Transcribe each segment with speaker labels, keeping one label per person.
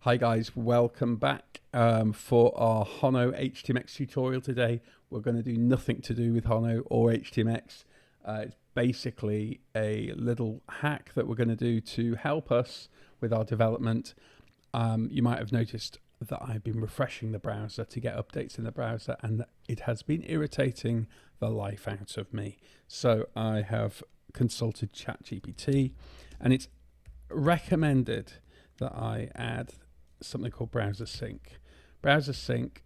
Speaker 1: Hi guys, welcome back for our Hono HTMX tutorial today. We're going to do nothing to do with Hono or HTMX. It's basically a little hack that we're going to do to help us with our development. You might have noticed that I've been refreshing the browser to get updates in the browser, and it has been irritating the life out of me. So I have consulted ChatGPT, and it's recommended that I add something called Browser Sync. Browser Sync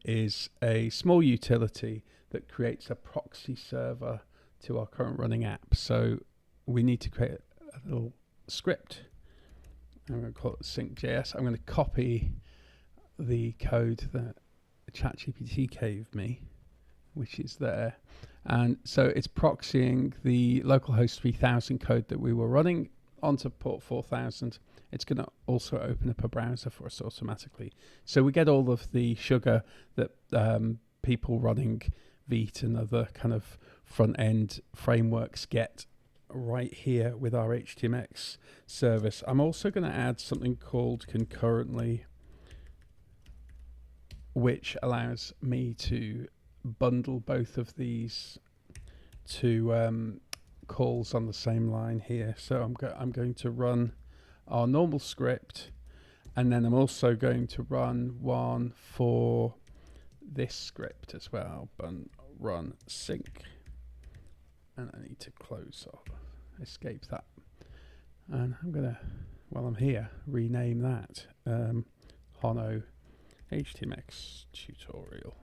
Speaker 1: is a small utility that creates a proxy server to our current running app. So we need to create a little script. I'm going to call it sync.js. I'm going to copy the code that ChatGPT gave me, which is there. And so it's proxying the localhost 3000 code that we were running onto port 4000. It's going to also open up a browser for us automatically. So we get all of the sugar that people running Vite and other kind of front-end frameworks get right here with our HTMX service. I'm also going to add something called Concurrently, which allows me to bundle both of these to calls on the same line here. So I'm going to run our normal script, and then I'm also going to run one for this script as well. Run sync, and I need to close off, escape that, and I'm gonna, while I'm here, rename that Hono HTMX tutorial.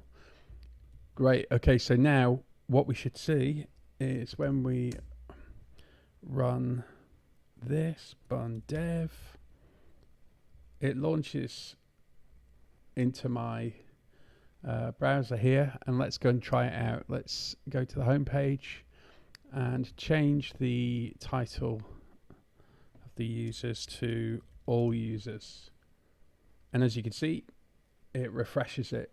Speaker 1: Great. Okay, so now what we should see is when we run this bun dev, it launches into my browser here, and let's go and try it out. Let's go to the home page and change the title of the users to all users, and as you can see, it refreshes it.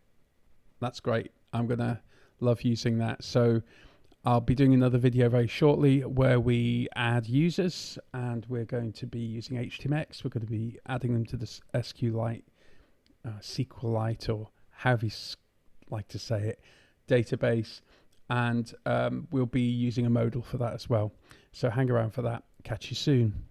Speaker 1: That's great. I'm gonna love using that. So I'll be doing another video very shortly where we add users, and we're going to be using HTMX. We're going to be adding them to the SQLite, SQLite, or however you like to say it, database, and we'll be using a modal for that as well. So hang around for that. Catch you soon.